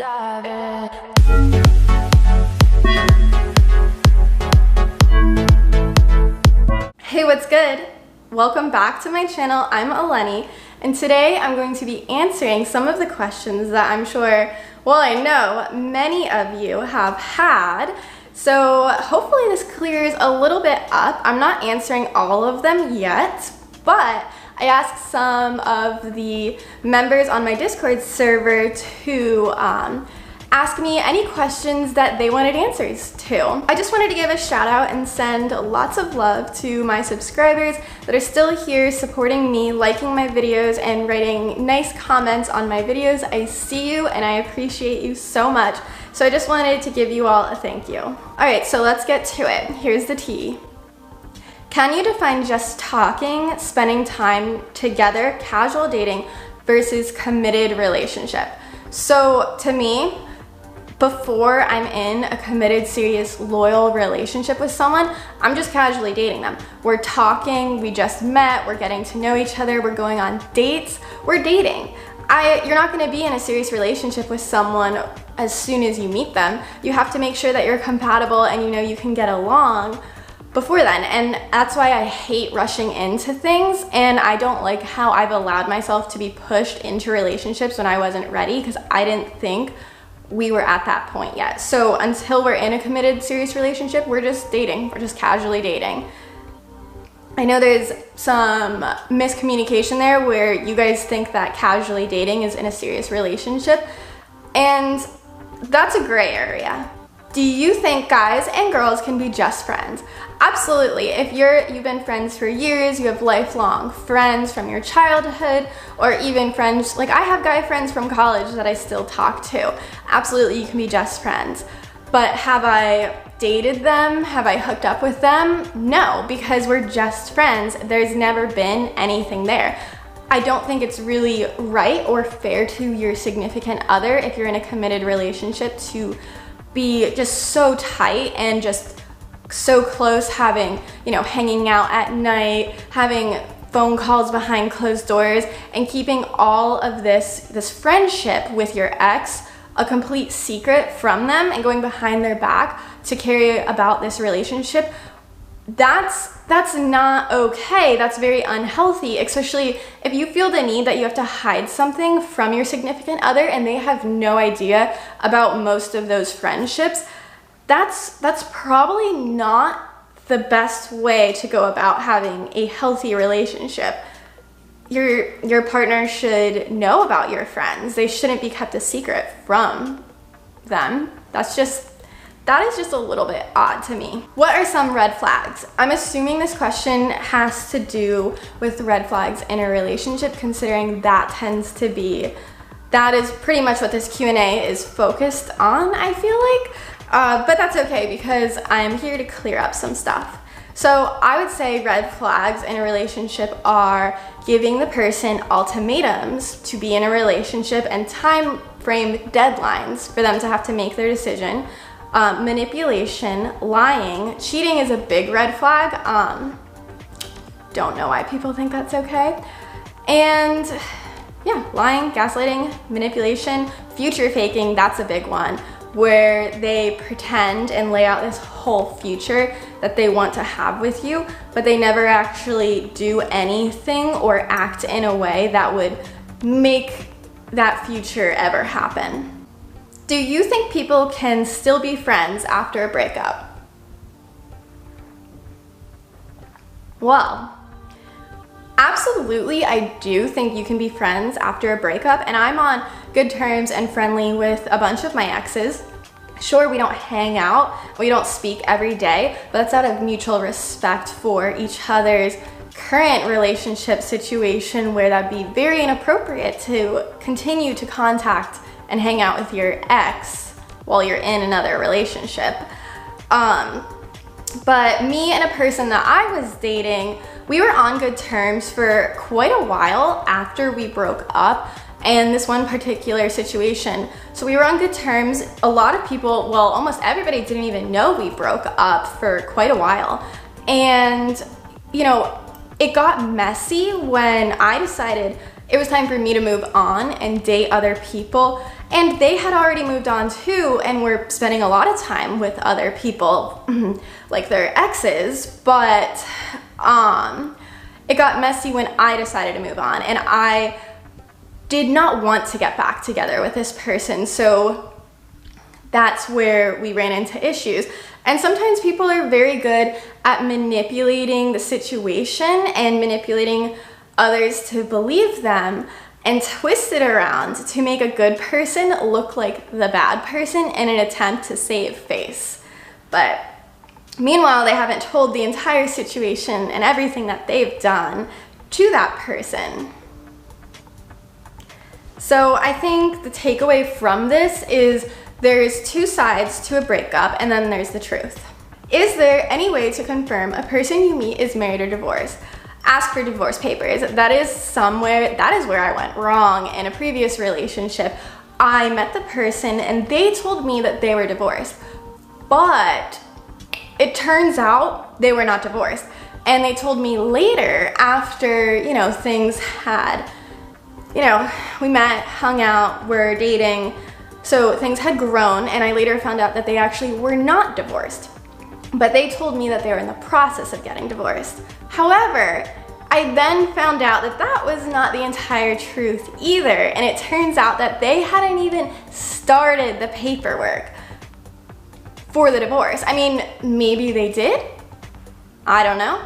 dive in. Hey, what's good? Welcome back to my channel. I'm Eleni, and today I'm going to be answering some of the questions that I'm sure, well, I know many of you have had. So hopefully this clears a little bit up. I'm not answering all of them yet, but I asked some of the members on my Discord server to ask me any questions that they wanted answers to. I just wanted to give a shout out and send lots of love to my subscribers that are still here supporting me, liking my videos, and writing nice comments on my videos. I see you and I appreciate you so much. So I just wanted to give you all a thank you. All right, so let's get to it. Here's the tea. Can you define just talking, spending time together, casual dating versus committed relationship? So to me, before I'm in a committed, serious, loyal relationship with someone, I'm just casually dating them. We're talking, we just met, we're getting to know each other, we're going on dates, we're dating. You're not gonna be in a serious relationship with someone as soon as you meet them. You have to make sure that you're compatible and you know you can get along before then. And that's why I hate rushing into things, and I don't like how I've allowed myself to be pushed into relationships when I wasn't ready, because I didn't think we were at that point yet. So until we're in a committed, serious relationship, we're just dating. We're just casually dating. I know there's some miscommunication there where you guys think that casually dating is in a serious relationship, and that's a gray area. Do you think guys and girls can be just friends? Absolutely. If you've been friends for years, you have lifelong friends from your childhood, or even friends, like I have guy friends from college that I still talk to. Absolutely, you can be just friends. But have I dated them? Have I hooked up with them? No, because we're just friends. There's never been anything there. I don't think it's really right or fair to your significant other, if you're in a committed relationship, to be just so tight and just so close, having, hanging out at night, having phone calls behind closed doors, and keeping all of this friendship with your ex a complete secret from them, and going behind their back to carry about this relationship. That's not okay. That's very unhealthy, especially if you feel the need that you have to hide something from your significant other and they have no idea about most of those friendships. That's probably not the best way to go about having a healthy relationship. Your partner should know about your friends. They shouldn't be kept a secret from them. That is just a little bit odd to me. What are some red flags? I'm assuming this question has to do with red flags in a relationship, considering that is pretty much what this Q&A is focused on, I feel like. But that's okay, because I'm here to clear up some stuff. So I would say red flags in a relationship are giving the person ultimatums to be in a relationship and time frame deadlines for them to have to make their decision. Manipulation, lying, cheating is a big red flag. Don't know why people think that's okay. And yeah, lying, gaslighting, manipulation, future faking, that's a big one, where they pretend and lay out this whole future that they want to have with you, but they never actually do anything or act in a way that would make that future ever happen. Do you think people can still be friends after a breakup? Well, absolutely, I do think you can be friends after a breakup, and I'm on good terms and friendly with a bunch of my exes. Sure, we don't hang out, we don't speak every day, but that's out of mutual respect for each other's current relationship situation, where that'd be very inappropriate to continue to contact and hang out with your ex while you're in another relationship. But me and a person that I was dating, we were on good terms for quite a while after we broke up, and this one particular situation. So we were on good terms. A lot of people, well, almost everybody didn't even know we broke up for quite a while. And, it got messy when I decided it was time for me to move on and date other people. And they had already moved on too and were spending a lot of time with other people, like their exes, but it got messy when I decided to move on, and I did not want to get back together with this person, so that's where we ran into issues. And sometimes people are very good at manipulating the situation and manipulating others to believe them and twist it around to make a good person look like the bad person in an attempt to save face. But meanwhile, they haven't told the entire situation and everything that they've done to that person. So I think the takeaway from this is there's two sides to a breakup, and then there's the truth. Is there any way to confirm a person you meet is married or divorced? Ask for divorce papers. That is where I went wrong in a previous relationship. I met the person and they told me that they were divorced, but it turns out they were not divorced. And they told me later, after, things had, we met, hung out, were dating, so things had grown, and I later found out that they actually were not divorced. But they told me that they were in the process of getting divorced. However, I then found out that that was not the entire truth either, and it turns out that they hadn't even started the paperwork for the divorce. I mean, maybe they did. I don't know.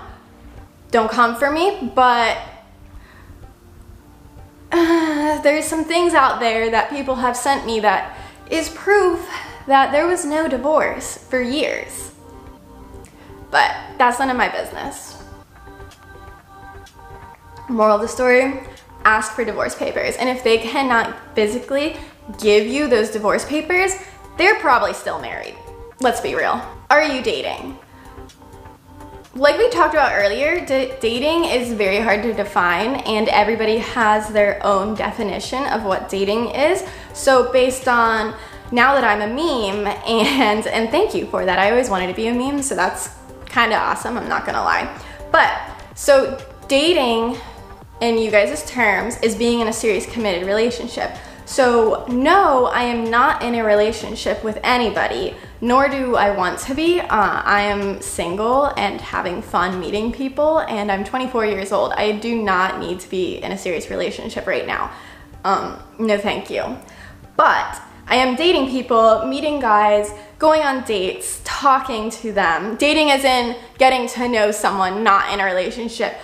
Don't come for me, but there's some things out there that people have sent me that is proof that there was no divorce for years. But that's none of my business. Moral of the story, ask for divorce papers. And if they cannot physically give you those divorce papers, they're probably still married. Let's be real. Are you dating? Like we talked about earlier, dating is very hard to define, and everybody has their own definition of what dating is. So based on, now that I'm a meme, and thank you for that, I always wanted to be a meme, so that's kind of awesome, I'm not gonna lie. But, so dating, in you guys' terms, is being in a serious committed relationship. So no, I am not in a relationship with anybody, nor do I want to be. I am single and having fun meeting people, and I'm 24 years old. I do not need to be in a serious relationship right now. No thank you. But I am dating people, meeting guys, going on dates, talking to them. Dating as in getting to know someone, not in a relationship.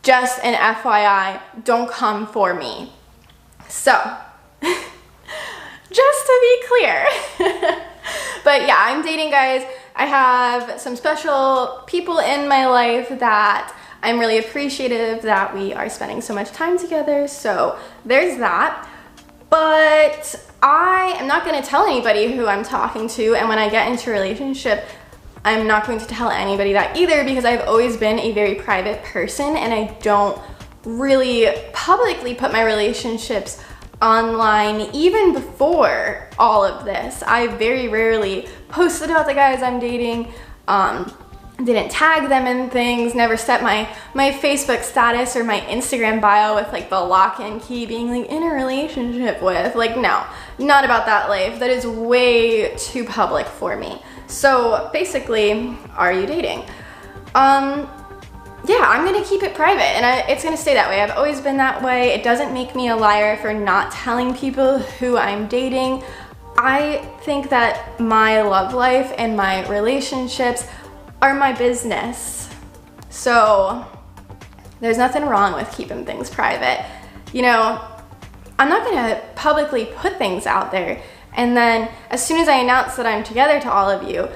Just an FYI, don't come for me. So, just to be clear. But yeah, I'm dating guys. I have some special people in my life that I'm really appreciative that we are spending so much time together. So there's that. But I am not going to tell anybody who I'm talking to, and when I get into a relationship, I'm not going to tell anybody that either, because I've always been a very private person and I don't really publicly put my relationships online. Even before all of this, I very rarely posted about the guys I'm dating, didn't tag them in things, never set my Facebook status or my Instagram bio with like the lock-in key being like in a relationship with. Like, no, not about that life. That is way too public for me. So basically, are you dating? Yeah, I'm gonna keep it private, and it's gonna stay that way. I've always been that way. It doesn't make me a liar for not telling people who I'm dating. I think that my love life and my relationships are my business. So there's nothing wrong with keeping things private. You know, I'm not gonna publicly put things out there, and then as soon as I announce that I'm together to all of you,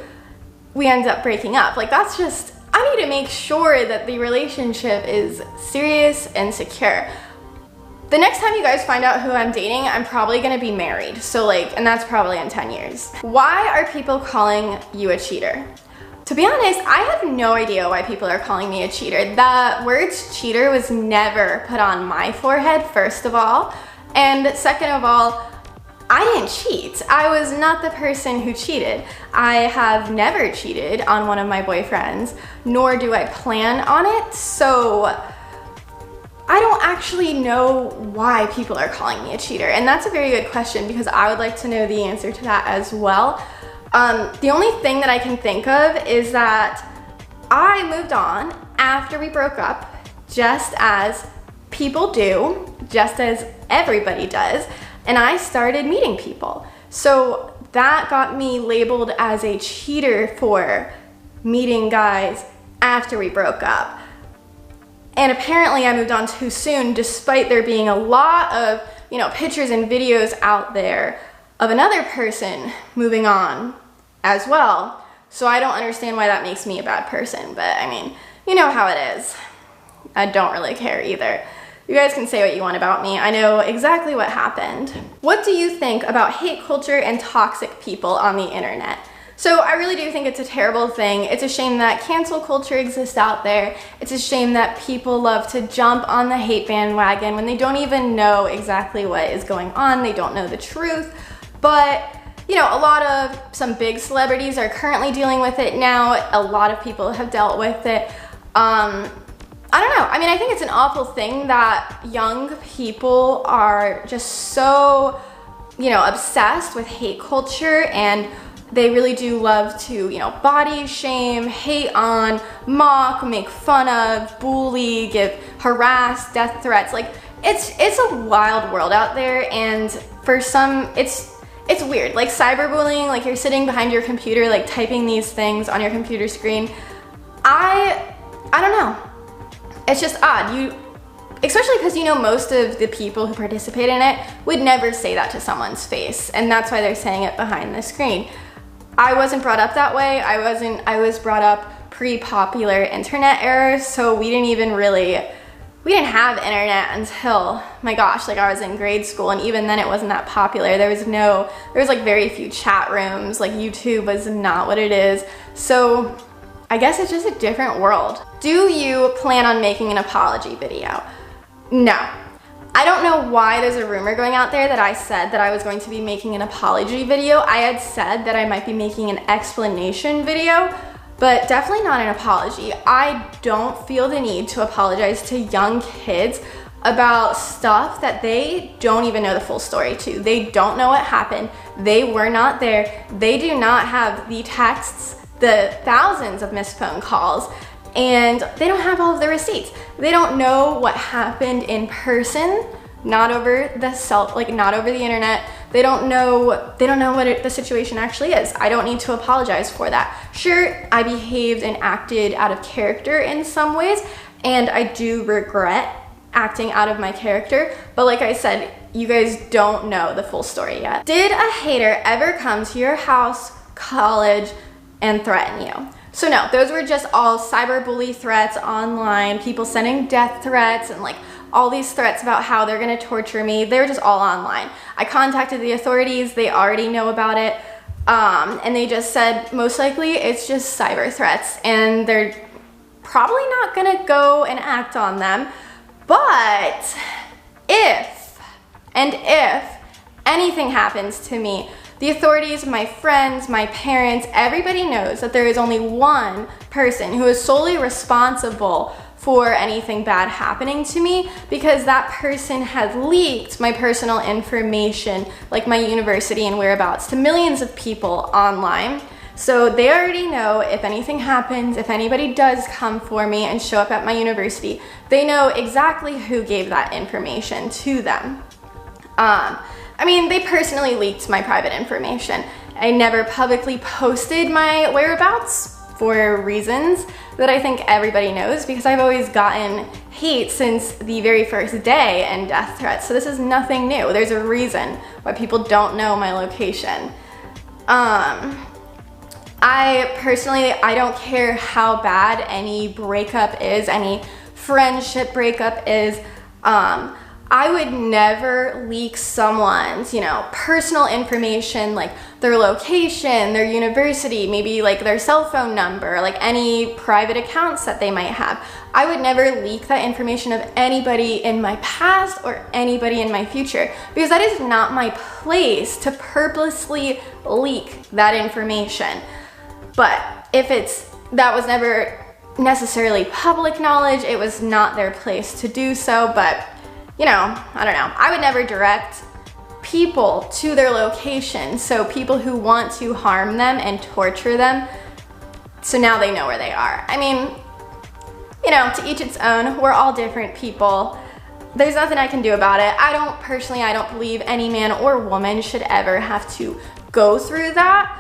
we end up breaking up. Like, that's just, I need to make sure that the relationship is serious and secure. The next time you guys find out who I'm dating, I'm probably gonna be married. So like, and that's probably in 10 years. Why are people calling you a cheater? To be honest, I have no idea why people are calling me a cheater. The words cheater was never put on my forehead, first of all. And second of all, I didn't cheat. I was not the person who cheated. I have never cheated on one of my boyfriends, nor do I plan on it. So I don't actually know why people are calling me a cheater. And that's a very good question because I would like to know the answer to that as well. The only thing that I can think of is that I moved on after we broke up, just as people do, just as everybody does, and I started meeting people. So that got me labeled as a cheater for meeting guys after we broke up. And apparently I moved on too soon, despite there being a lot of, pictures and videos out there of another person moving on as well. So I don't understand why that makes me a bad person, but I mean, you know how it is. I don't really care either. You guys can say what you want about me. I know exactly what happened. What do you think about hate culture and toxic people on the internet? So I really do think it's a terrible thing. It's a shame that cancel culture exists out there. It's a shame that people love to jump on the hate bandwagon when they don't even know exactly what is going on. They don't know the truth. But, a lot of some big celebrities are currently dealing with it now. A lot of people have dealt with it. I don't know. I mean, I think it's an awful thing that young people are just so, obsessed with hate culture, and they really do love to, body shame, hate on, mock, make fun of, bully, harass, death threats. Like, it's a wild world out there, and for some, it's weird. Like cyberbullying, like you're sitting behind your computer, like typing these things on your computer screen. I don't know. It's just odd. Especially because most of the people who participate in it would never say that to someone's face, and that's why they're saying it behind the screen. I wasn't brought up that way. I was brought up pre-popular internet era, so we didn't have internet until, my gosh, like I was in grade school, and even then it wasn't that popular. There was like very few chat rooms, like YouTube was not what it is. So I guess it's just a different world. Do you plan on making an apology video? No. I don't know why there's a rumor going out there that I said that I was going to be making an apology video. I had said that I might be making an explanation video, but definitely not an apology. I don't feel the need to apologize to young kids about stuff that they don't even know the full story to. They don't know what happened. They were not there. They do not have the texts, the thousands of missed phone calls, and they don't have all of the receipts. They don't know what happened in person, not over not over the internet. They don't know what the situation actually is. I don't need to apologize for that. Sure, I behaved and acted out of character in some ways, and I do regret acting out of my character, but like I said, you guys don't know the full story yet. Did a hater ever come to your house, college, and threaten you? So no, those were just all cyberbully threats online, people sending death threats and like all these threats about how they're gonna torture me. They were just all online. I contacted the authorities, they already know about it, and they just said most likely it's just cyber threats and they're probably not gonna go and act on them. But if anything happens to me, the authorities, my friends, my parents, everybody knows that there is only one person who is solely responsible for anything bad happening to me, because that person has leaked my personal information, like my university and whereabouts, to millions of people online. So they already know if anything happens, if anybody does come for me and show up at my university, they know exactly who gave that information to them. I mean, they personally leaked my private information. I never publicly posted my whereabouts for reasons that I think everybody knows, because I've always gotten hate since the very first day and death threats. So this is nothing new. There's a reason why people don't know my location. I personally don't care how bad any breakup is, any friendship breakup is. I would never leak someone's, personal information, like their location, their university, maybe like their cell phone number, like any private accounts that they might have. I would never leak that information of anybody in my past or anybody in my future, because that is not my place to purposely leak that information. But if that was never necessarily public knowledge. It was not their place to do so, but you know, I don't know. I would never direct people to their location, so people who want to harm them and torture them, so now they know where they are. I mean, you know, to each its own. We're all different people. There's nothing I can do about it. I don't believe any man or woman should ever have to go through that,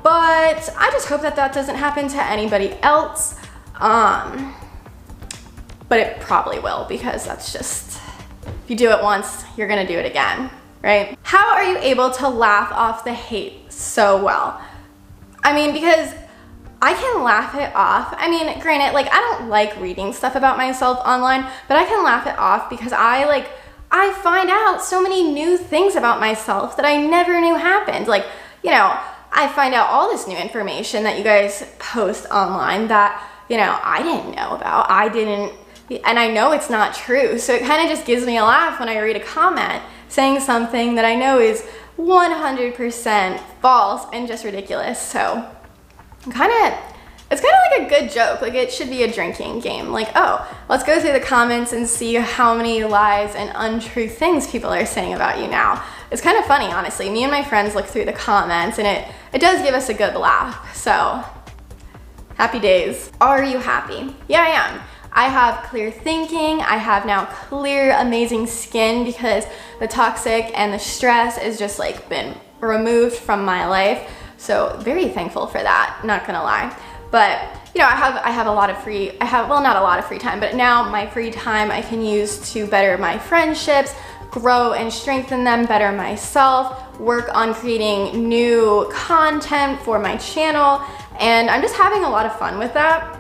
but I just hope that that doesn't happen to anybody else. But it probably will, because that's just, if you do it once, you're gonna do it again, right? How are you able to laugh off the hate so well? I mean, because I can laugh it off. I mean, granted, like, I don't like reading stuff about myself online, but I can laugh it off because I find out so many new things about myself that I never knew happened. Like, you know, I find out all this new information that you guys post online that, you know, I didn't know about. And I know it's not true. So it kind of just gives me a laugh when I read a comment saying something that I know is 100% false and just ridiculous. So it's kind of like a good joke. Like, it should be a drinking game. Like, oh, let's go through the comments and see how many lies and untrue things people are saying about you now. It's kind of funny, honestly. Me and my friends look through the comments, and it does give us a good laugh. So, happy days. Are you happy? Yeah, I am. I have clear thinking. I have now clear, amazing skin because the toxic and the stress is just like been removed from my life. So very thankful for that, not gonna lie. But you know, I have a lot of not a lot of free time, but now my free time I can use to better my friendships, grow and strengthen them, better myself, work on creating new content for my channel, and I'm just having a lot of fun with that.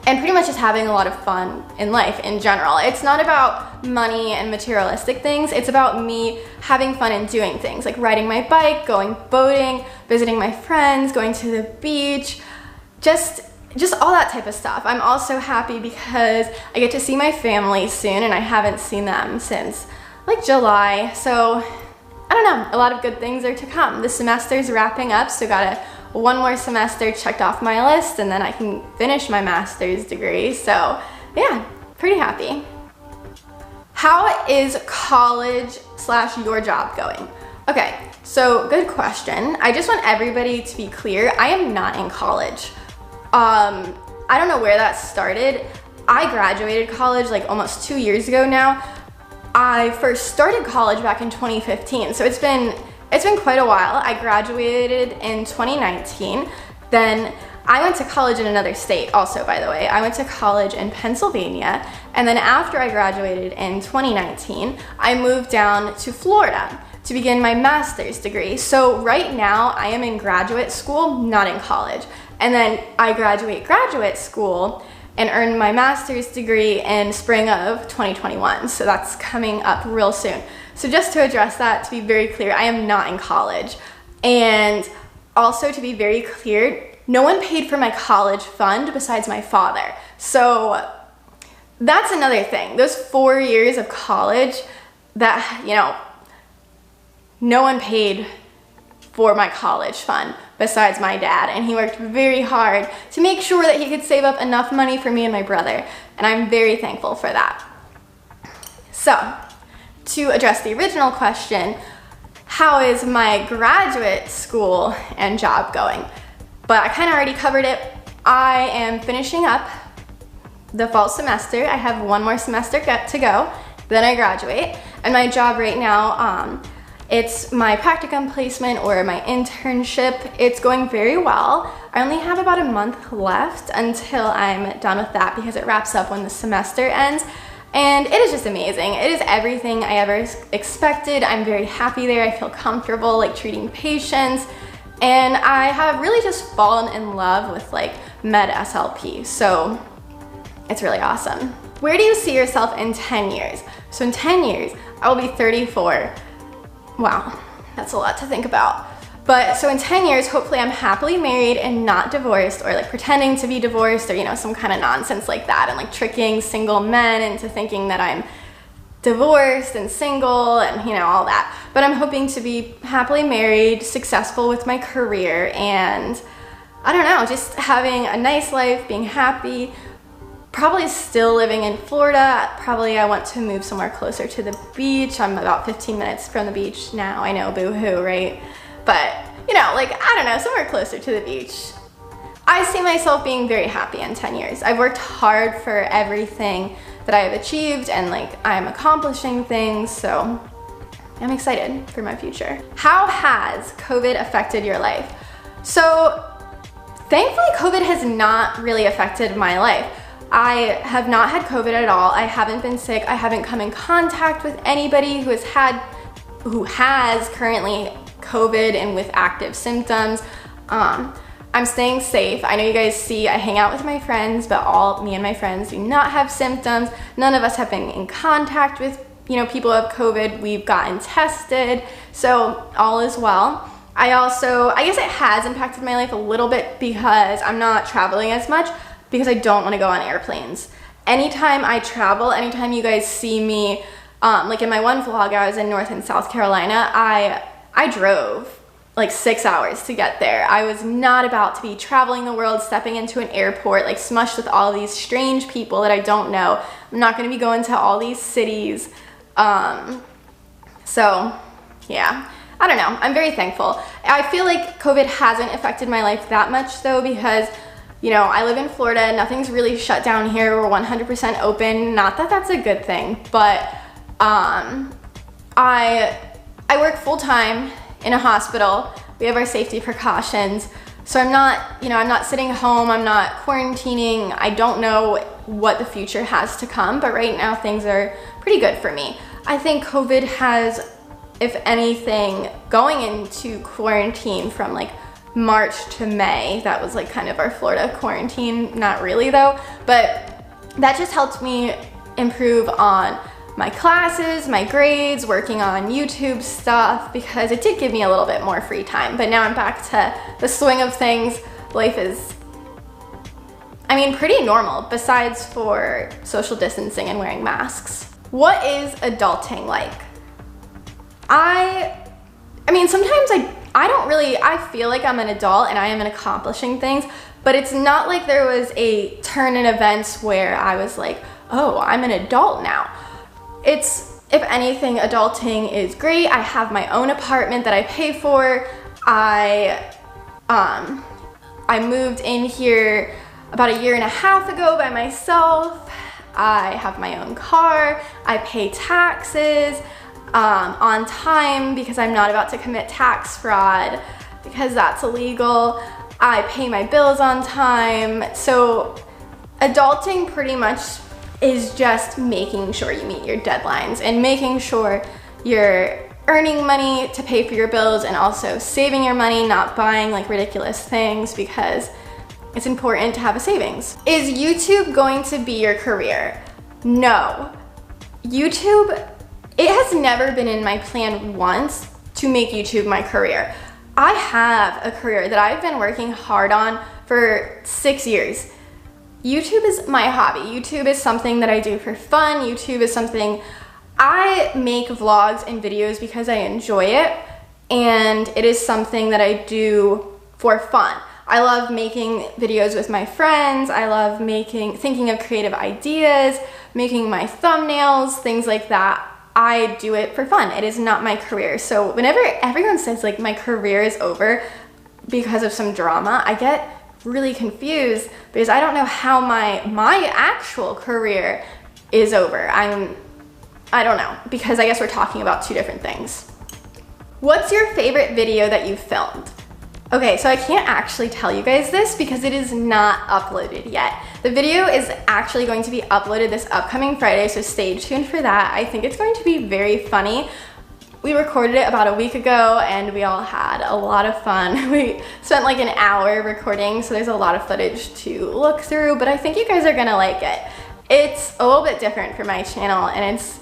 And pretty much just having a lot of fun in life in general. It's not about money and materialistic things. It's about me having fun and doing things like riding my bike, going boating, visiting my friends, going to the beach, just all that type of stuff. I'm also happy because I get to see my family soon, and I haven't seen them since like July. So I don't know, a lot of good things are to come. The semester's wrapping up, so got one more semester checked off my list, and then I can finish my master's degree. So yeah, pretty happy. How is college/your job going? Okay, so good question. I just want everybody to be clear. I am not in college. I don't know where that started. I graduated college like almost 2 years ago now. I first started college back in 2015, so it's been quite a while. I graduated in 2019. Then I went to college in another state also, by the way. I went to college in Pennsylvania. And then after I graduated in 2019, I moved down to Florida to begin my master's degree. So right now I am in graduate school, not in college. And then I graduate school and earn my master's degree in spring of 2021. So that's coming up real soon. So just to address that, to be very clear, I am not in college. And also to be very clear, no one paid for my college fund besides my father. So that's another thing. Those 4 years of college that, you know, no one paid for my college fund besides my dad, and he worked very hard to make sure that he could save up enough money for me and my brother, and I'm very thankful for that. So, to address the original question, how is my graduate school and job going? But I kind of already covered it. I am finishing up the fall semester. I have one more semester to go, then I graduate, and my job right now, it's my practicum placement or my internship. It's going very well. I only have about a month left until I'm done with that because it wraps up when the semester ends. And it is just amazing. It is everything I ever expected. I'm very happy there. I feel comfortable like treating patients. And I have really just fallen in love with like med SLP. So it's really awesome. Where do you see yourself in 10 years? So in 10 years, I will be 34. Wow, that's a lot to think about. But so in 10 years, hopefully I'm happily married and not divorced or like pretending to be divorced or, you know, some kind of nonsense like that and like tricking single men into thinking that I'm divorced and single and, you know, all that. But I'm hoping to be happily married, successful with my career, and I don't know, just having a nice life, being happy, probably still living in Florida. Probably I want to move somewhere closer to the beach. I'm about 15 minutes from the beach now. I know, boo-hoo, right? But, you know, like, I don't know, somewhere closer to the beach. I see myself being very happy in 10 years. I've worked hard for everything that I have achieved, and like, I'm accomplishing things, so I'm excited for my future. How has COVID affected your life? So, thankfully, COVID has not really affected my life. I have not had COVID at all. I haven't been sick. I haven't come in contact with anybody who has currently COVID and with active symptoms. I'm staying safe. I know you guys see I hang out with my friends, but me and my friends do not have symptoms. None of us have been in contact with, you know, people who have COVID. We've gotten tested, so all is well. I guess it has impacted my life a little bit because I'm not traveling as much, because I don't want to go on airplanes. Anytime I travel, anytime you guys see me, like in my one vlog, I was in North and South Carolina, I drove like 6 hours to get there. I was not about to be traveling the world, stepping into an airport, like smushed with all these strange people that I don't know. I'm not gonna be going to all these cities. So yeah, I don't know, I'm very thankful. I feel like COVID hasn't affected my life that much though, because you know, I live in Florida, nothing's really shut down here, we're 100% open. Not that that's a good thing, but I work full-time in a hospital. We have our safety precautions. So I'm not sitting home, I'm not quarantining. I don't know what the future has to come, but right now things are pretty good for me. I think COVID has, if anything, going into quarantine from like March to May, that was like kind of our Florida quarantine, not really though, but that just helped me improve on my classes, my grades, working on YouTube stuff, because it did give me a little bit more free time. But now I'm back to the swing of things. Life is, I mean, pretty normal, besides for social distancing and wearing masks. What is adulting like? I mean, sometimes I feel like I'm an adult and I am accomplishing things, but it's not like there was a turn in events where I was like, oh, I'm an adult now. It's, if anything, adulting is great. I have my own apartment that I pay for. I moved in here about 1.5 years ago by myself. I have my own car. I pay taxes on time because I'm not about to commit tax fraud because that's illegal. I pay my bills on time. So adulting pretty much is just making sure you meet your deadlines and making sure you're earning money to pay for your bills and also saving your money, not buying like ridiculous things, because it's important to have a savings. Is YouTube going to be your career? No. YouTube, it has never been in my plan once to make YouTube my career. I have a career that I've been working hard on for 6 years. YouTube is my hobby. YouTube is something that I do for fun. YouTube is something, I make vlogs and videos because I enjoy it, and it is something that I do for fun. I love making videos with my friends. I love thinking of creative ideas, making my thumbnails, things like that. I do it for fun. It is not my career. So whenever everyone says like my career is over because of some drama, I get really confused because I don't know how my actual career is over. I don't know, because I guess we're talking about two different things. What's your favorite video that you filmed? Okay, so I can't actually tell you guys this because it is not uploaded yet. The video is actually going to be uploaded this upcoming Friday, so stay tuned for that. I think it's going to be very funny. We recorded it about a week ago and we all had a lot of fun. We spent like an hour recording, so there's a lot of footage to look through, but I think you guys are gonna like it. It's a little bit different for my channel and it's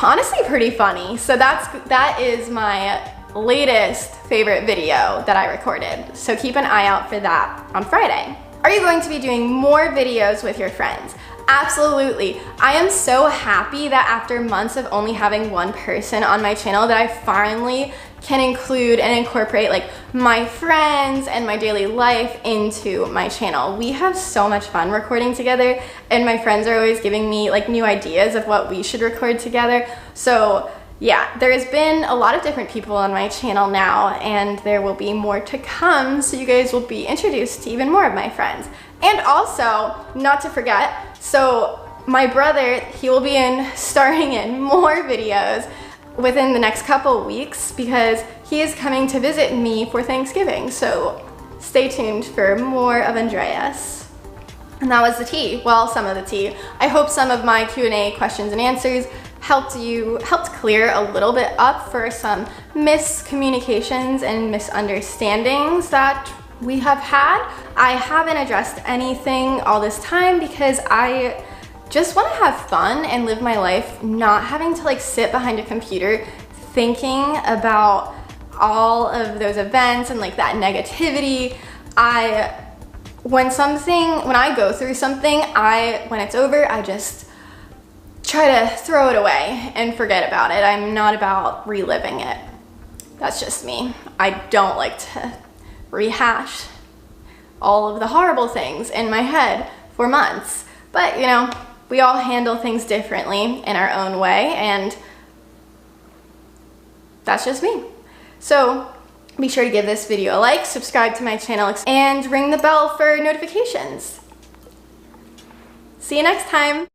honestly pretty funny. So that is my latest favorite video that I recorded. So keep an eye out for that on Friday. Are you going to be doing more videos with your friends? Absolutely. I am so happy that after months of only having one person on my channel that I finally can include and incorporate like my friends and my daily life into my channel. We have so much fun recording together, and my friends are always giving me like new ideas of what we should record together. So yeah, there's been a lot of different people on my channel now, and there will be more to come, so you guys will be introduced to even more of my friends. And also, not to forget, so my brother, he will be starring in more videos within the next couple weeks because he is coming to visit me for Thanksgiving. So stay tuned for more of Andreas. And that was the tea. Well, some of the tea. I hope some of my Q&A questions and answers helped clear a little bit up for some miscommunications and misunderstandings that we have had. I haven't addressed anything all this time because I just want to have fun and live my life not having to like sit behind a computer thinking about all of those events and like that negativity. When I go through something, when it's over, I just try to throw it away and forget about it. I'm not about reliving it. That's just me. I don't like to rehash all of the horrible things in my head for months. But you know, we all handle things differently in our own way, and that's just me. So be sure to give this video a like, subscribe to my channel, and ring the bell for notifications. See you next time.